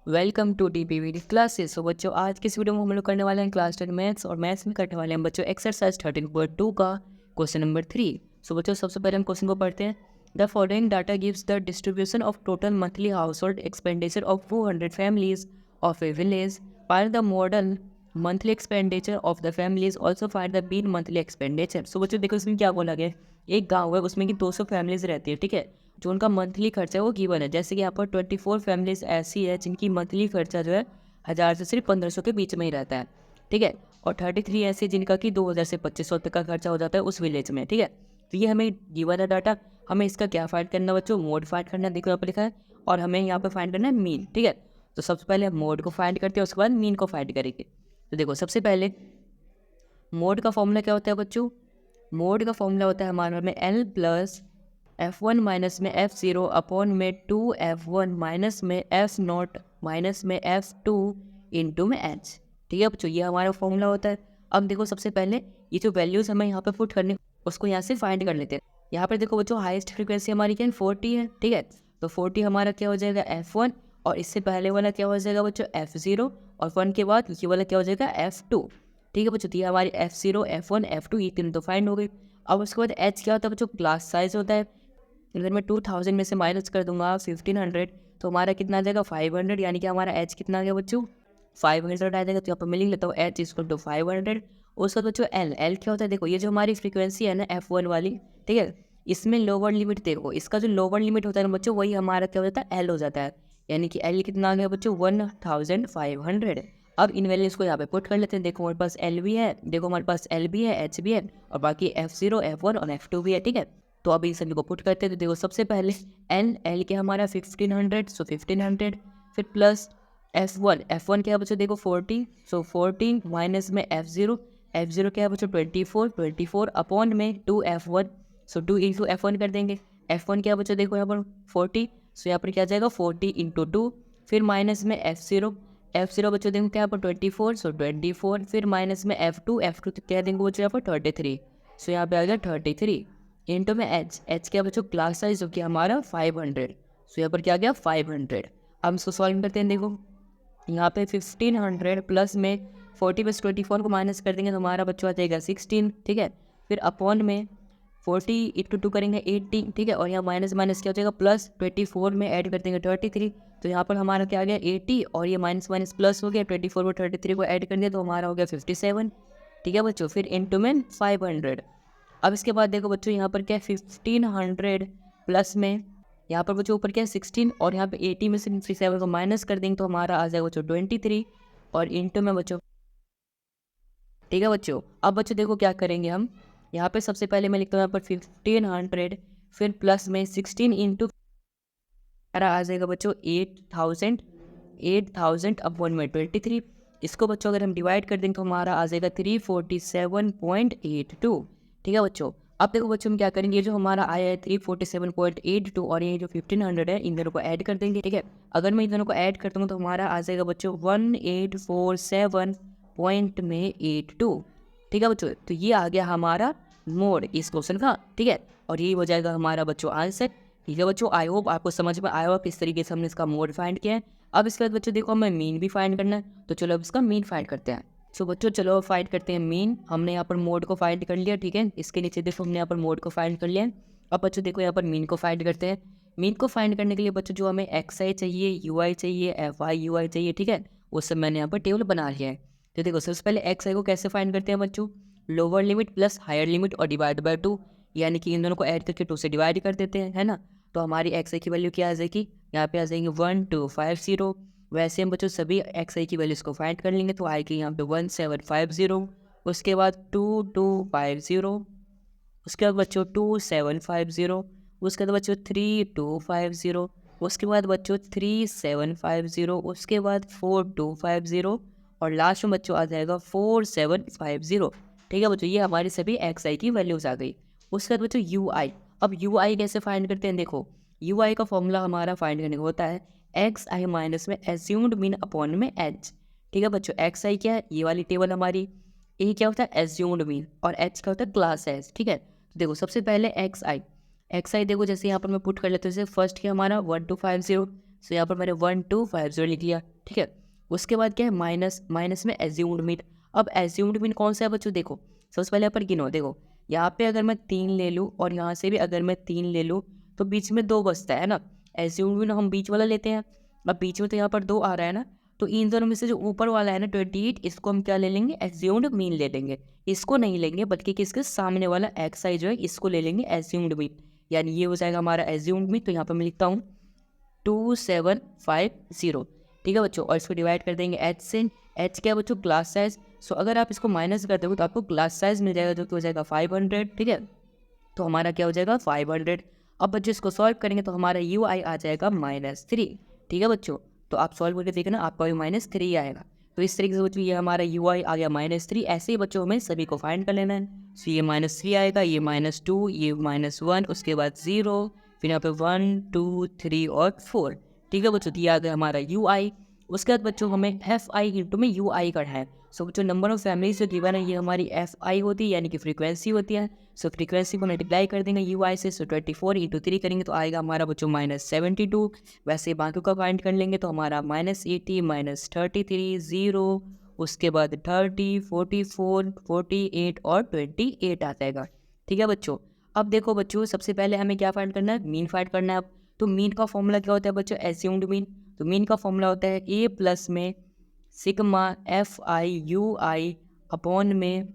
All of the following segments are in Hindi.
Welcome to DPVD classes. So बच्चों, आज की इस वीडियो में हम लोग करने वाले हैं क्लास 10 मैथ्स, और मैथ्स में करने वाले हैं बच्चों एक्सरसाइज 13.2 का क्वेश्चन नंबर 3। सो बच्चों, सबसे पहले हम क्वेश्चन को पढ़ते हैं। The following data gives the distribution of total monthly household expenditure of 200 families of a village. Find the modal monthly expenditure of the families, also find the mean monthly expenditure. So बच्चों देखो, इसमें क्या बोला गया है। एक गाँव है, उसमें कि 200 फैमिलीज रहती है, ठीक है। जो उनका मंथली खर्चा है वो गिवन है। जैसे कि यहाँ पर 24 फैमिलीज ऐसी है जिनकी मंथली खर्चा जो है 1000 से सिर्फ 1500 के बीच में ही रहता है, ठीक है। और 33 ऐसी जिनका कि 2000 से 2500 तक का खर्चा हो जाता है उस विलेज में, ठीक है। तो ये हमें गिवन है डाटा। हमें इसका क्या फाइंड करना है बच्चों? मोड फाइंड करना है, देखो यहाँ पर लिखा है। और हमें यहाँ पर फाइंड करना है मीन, ठीक है। तो सबसे पहले हम मोड को फाइंड करते हैं, उसके बाद मीन को फाइंड करेंगे। तो देखो, सबसे पहले मोड का फॉर्मूला क्या होता है बच्चों? मोड का फॉर्मूला होता है हमारे में L प्लस F1 माइनस में F0 अपॉन में 2F1 माइनस में F0 माइनस में F2 इंटू में H, ठीक है बच्चों। ये हमारा फॉर्मूला होता है। अब देखो, सबसे पहले ये जो वैल्यूज़ हमें यहाँ पे पुट करने, उसको यहाँ से फाइंड कर लेते हैं। यहाँ पर देखो बच्चों, हाईएस्ट फ्रीक्वेंसी हमारी क्या है? 40 है, ठीक है। तो 40 हमारा क्या हो जाएगा? F1। और इससे पहले वाला क्या हो जाएगा बच्चों? F0। और 1 के बाद ये वाला क्या हो जाएगा? F2, ठीक है बच्चों। तो ये हमारी F0 F1 F2 ये तीन तो फाइंड हो गई। अब उसके बाद H क्या होता है बच्चों? क्लास साइज होता है। अगर मैं 2000 में से माइनस कर दूंगा 1500, तो हमारा कितना आ जाएगा? 500। यानी कि हमारा H कितना आ गया बच्चों? 500 आ जाएगा। तो यहाँ पर मैं लिख लेता हूँ H इक्वल टू 500। उसके बाद बच्चों L क्या होता है? देखो, ये जो हमारी फ्रीक्वेंसी है ना F1 वाली, ठीक है, इसमें लोअर लिमिट देखो, इसका जो लोअर लिमिट होता है ना बच्चों, वही हमारा क्या हो जाता है? L हो जाता है। यानी कि L कितना आ गया बच्चों? 1500। अब इन वैल्यूज को यहाँ पे पुट कर लेते हैं। देखो हमारे पास L भी है, देखो हमारे पास L भी है, H भी है, और बाकी F0 F1 और F2 भी है, ठीक है। तो अभी सभी को पुट करते हैं। तो देखो, सबसे पहले L के हमारा 1500, सो 1500। फिर प्लस F1 क्या है बच्चों? देखो 40, सो 40 माइनस में F0 क्या है बच्चों? 24 अपॉन में 2F1, सो 2 इंटू F1 कर देंगे। F1 क्या है बच्चों? देखो यहाँ पर 40, सो यहाँ पर क्या जाएगा? 40 इंटू 2। फिर माइनस में F0 बच्चों देखो क्या है पर 24, सो 24। फिर माइनस में F2 तो क्या देंगे बच्चों? यहाँ पर 33, सो यहाँ पे आ गया 33 इंटू में H क्या बच्चों? क्लास साइज जो कि हमारा 500, सो यहाँ पर क्या गया? 500। अब इसको सॉल्व करते हैं। देखो यहाँ पे 1500 प्लस में 40 प्लस 24 को माइनस कर देंगे तो हमारा बच्चों आ जाएगा 16, ठीक है। फिर अपॉन में 40 इंटू 2 करेंगे 80, ठीक है। और यहाँ माइनस माइनस क्या हो जाएगा? प्लस 24 में ऐड कर देंगे 33, तो यहाँ पर हमारा क्या आ गया? 80। और ये माइनस माइनस प्लस हो गया, 24 में 33 को ऐड कर दिया तो हमारा हो गया 57, ठीक है बच्चों। फिर इंटू में 500। अब इसके बाद देखो बच्चों, यहाँ पर क्या है? 1500 प्लस में यहाँ पर बच्चों ऊपर क्या है? 16, और यहाँ पे 80 में से 57 को माइनस कर देंगे तो हमारा आ जाएगा बच्चों 23, और इंटू में बच्चों, ठीक है बच्चों। अब बच्चों देखो क्या करेंगे हम। यहाँ पे सबसे पहले मैं लिखता हूँ यहाँ पर 1500, फिर प्लस में 16 इंटू आ जाएगा बच्चों 8000 अपॉन में 23। इसको बच्चों अगर हम डिवाइड कर देंगे तो हमारा आ जाएगा 347.82, ठीक है बच्चों। अब देखो बच्चों हम क्या करेंगे, ये जो हमारा आया है 347.82 और ये जो 1500 है, इन दोनों को ऐड कर देंगे, ठीक है। अगर मैं इन दोनों को ऐड करता हूँ तो हमारा आ जाएगा बच्चों 1847.82, ठीक है बच्चों। तो ये आ गया हमारा मोड इस क्वेश्चन का, ठीक है। और ये हो जाएगा हमारा बच्चों आंसर, ठीक है बच्चों। आई होप आपको समझ में आया होगा किस तरीके से हमने इसका मोड फाइंड किया है। अब इसके बाद बच्चों देखो हमें मीन भी फाइंड करना है, तो चलो अब इसका मीन फाइंड करते हैं। सो बच्चों चलो फाइंड करते हैं मीन। हमने यहाँ पर मोड को फाइंड कर लिया, ठीक है। इसके नीचे देखो हमने यहाँ पर मोड को फाइंड कर लिया है। अब बच्चों देखो यहाँ पर मीन को फाइंड करते हैं। मीन को फाइंड करने के लिए बच्चों जो हमें XI चाहिए, UI चाहिए, FI UI चाहिए, ठीक है, वो सब मैंने यहाँ पर टेबल बना लिया है। तो देखो सबसे पहले XI को कैसे फाइंड करते हैं बच्चों? Lower limit plus higher limit और डिवाइड बाय 2, यानी कि इन दोनों को ऐड करके 2 से डिवाइड कर देते हैं, है ना। तो हमारी XI की वैल्यू क्या आ जाएगी? यहाँ पे आ जाएंगे 1250। वैसे हम बच्चों सभी XI की वैल्यूज़ को फाइंड कर लेंगे, तो आएगी यहाँ पे 1750, उसके बाद 2250, उसके बाद बच्चों 2750, उसके बाद बच्चों 3250, उसके बाद बच्चों 3750, उसके बाद 4250, और लास्ट में बच्चों आ जाएगा 4750, ठीक है बच्चों। ये हमारी सभी XI की वैल्यूज़ आ गई। उसके बाद बच्चों UI। अब UI कैसे फाइंड करते हैं? देखो UI का फॉर्मूला हमारा फाइंड करने का होता है XI माइनस में एज्यूम्ड मीन अपॉन में H, ठीक है बच्चों। XI क्या है? ये वाली टेबल हमारी। ए क्या होता है? एज्यूम्ड मीन, और H क्या होता है? क्लास साइज, ठीक है। तो देखो सबसे पहले XI देखो, जैसे यहाँ पर मैं पुट कर लेते हैं। जैसे फर्स्ट क्या हमारा 1250, सो यहाँ पर मैंने 1250 लिख लिया, ठीक है। उसके बाद क्या है, माइनस, माइनस में एज्यूम्ड मीन। अब एज्यूम्ड मीन कौन सा है बच्चों, देखो सबसे पहले यहाँ पर गिनो, देखो यहाँ पे अगर मैं 3 ले लूँ और यहाँ से भी अगर मैं 3 ले लूँ तो बीच में 2 बचता है ना। एज्यूम्ड मीन हम बीच वाला लेते हैं, अब बीच में तो यहाँ पर 2 आ रहा है ना, तो इन दोनों में से जो ऊपर वाला है ना 28, इसको हम क्या ले लेंगे, एज्यूम्ड मीन ले लेंगे। इसको नहीं लेंगे बल्कि किसके सामने वाला एक्स आई जो है इसको ले लेंगे एज्यूम्ड मीन, यानी ये हो जाएगा हमारा एज्यूम्ड मीन। तो यहाँ पर मैं लिखता हूँ 2750, ठीक है बच्चों। और इसको डिवाइड कर देंगे एच से, एच क्या है बच्चों, क्लास साइज। सो अगर आप इसको माइनस करते हो तो आपको क्लास साइज मिल जाएगा जो कि हो जाएगा 500, ठीक है। तो हमारा क्या हो जाएगा 500। अब बच्चों इसको सॉल्व करेंगे तो हमारा यू आई आ जाएगा -3, ठीक है बच्चों। तो आप सॉल्व करके देखना आपका भी -3 आएगा। तो इस तरीके से बच्चों ये हमारा यू आई आ गया -3। ऐसे ही बच्चों हमें सभी को फाइंड कर लेना है। सो ये -3 आएगा, ये -2, ये -1, उसके बाद 0, फिर यहाँ पे 1 2 3 और 4, ठीक है बच्चों। दिया गया हमारा यू आई। उसके बाद बच्चों हमें एफ आई इंटू में यू आई करना है। सो बच्चों नंबर ऑफ फैमिलीज जो गिवन है ये हमारी एफ आई होती है, यानी कि फ्रीक्वेंसी होती है। सो फ्रीक्वेंसी को मल्टीप्लाई कर देंगे यू आई से। सो 24 इंटू 3 करेंगे तो आएगा हमारा बच्चों -72। वैसे बाकी का फाइंड कर लेंगे तो हमारा -80, -33, 0, उसके बाद 30, 44, 48 और 28 आ जाएगा, ठीक है बच्चों। अब देखो बच्चों सबसे पहले हमें क्या फाइंड करना है, मीन फाइंड करना है। अब तो मीन का फॉर्मूला क्या होता है बच्चों, एज्यूम्ड मीन। तो मीन का फॉर्मूला होता है ए प्लस में sigma F I you I upon में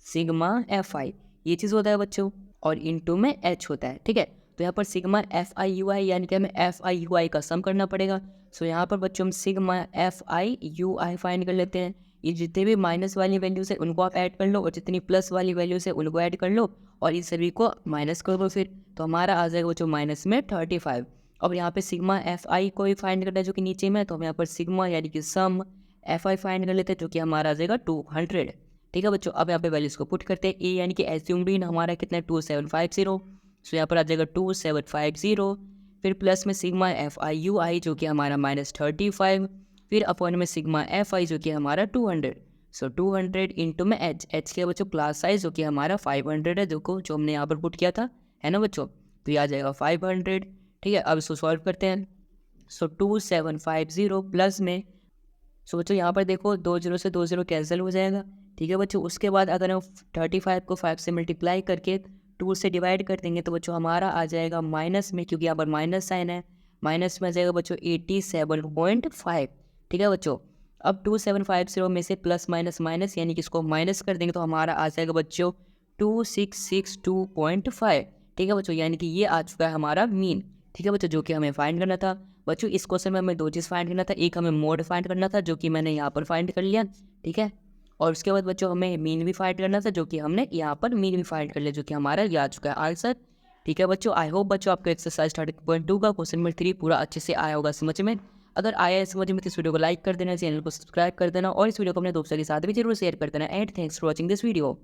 सिग्मा एफ आई, ये चीज़ होता है बच्चों, और इनटू में एच होता है, ठीक है। तो यहाँ पर सिग्मा एफ आई यू आई यानी कि हमें एफ आई यू आई का सम करना पड़ेगा। सो यहाँ पर बच्चों हम sigma F I you I find कर लेते हैं। ये जितने भी माइनस वाली वैल्यूज है उनको आप ऐड कर लो और जितनी प्लस वाली वैल्यूज है उनको ऐड कर लो और इन सभी को माइनस कर दो फिर, तो हमारा आ जाएगा बच्चों माइनस में 35। अब यहाँ पे सिग्मा एफ आई को भी फाइंड करना है जो कि नीचे में है, तो हम यहाँ पर सिग्मा यानी कि सम एफ आई फाइंड कर लेते हैं जो कि हमारा आ जाएगा 200, ठीक है बच्चों। अब यहाँ पे वैल्यूज को पुट करते हैं। ए यानी कि एज्यूम्ड मीन हमारा कितना है 2750, सो यहाँ पर आ जाएगा 2750, फिर प्लस में सिग्मा एफ आई यू आई जो कि हमारा -35, फिर अपॉन में सिग्मा एफ आई जो कि हमारा 200। सो 200 इंटू में एच, एच के बच्चों क्लास साइज जो कि हमारा 500 है, देखो जो हमने यहाँ पर पुट किया था, है ना बच्चों। तो ये आ जाएगा 500, ठीक है। अब इसको सॉल्व करते हैं। सो 2750 प्लस में, सो बच्चों यहाँ पर देखो 2 0 से 2 0 कैंसिल हो जाएगा, ठीक है बच्चों। उसके बाद अगर हम 35 को 5 से मल्टीप्लाई करके 2 से डिवाइड कर देंगे तो बच्चों हमारा आ जाएगा माइनस में, क्योंकि यहाँ पर माइनस साइन है, माइनस में आ जाएगा बच्चों 87.5, ठीक है बच्चों। अब 2750 में से प्लस माइनस माइनस यानी कि इसको माइनस कर देंगे तो हमारा आ जाएगा बच्चों 2662.5, ठीक है बच्चों। यानी कि ये आ चुका है हमारा मीन, ठीक है बच्चों, जो कि हमें फाइंड करना था। बच्चों इस क्वेश्चन में हमें 2 चीज़ फाइंड करना था, एक हमें मोड फाइंड करना था जो कि मैंने यहाँ पर फाइंड कर लिया, ठीक है। और उसके बाद बच्चों हमें मीन भी फाइंड करना था जो कि हमने यहाँ पर मीन भी फाइंड कर लिया, जो कि हमारा ये आ चुका है आंसर, ठीक है बच्चों। आई होप बच्चों आपको एक्सरसाइज 30.2 का क्वेश्चन नंबर 3 पूरा अच्छे से आया होगा समझ में। अगर आया है समझ में तो इस वीडियो को लाइक कर देना, चैनल को सब्सक्राइब कर देना और इस वीडियो को अपने दोस्तों के साथ भी जरूर शेयर कर देना। And thanks for watching this video.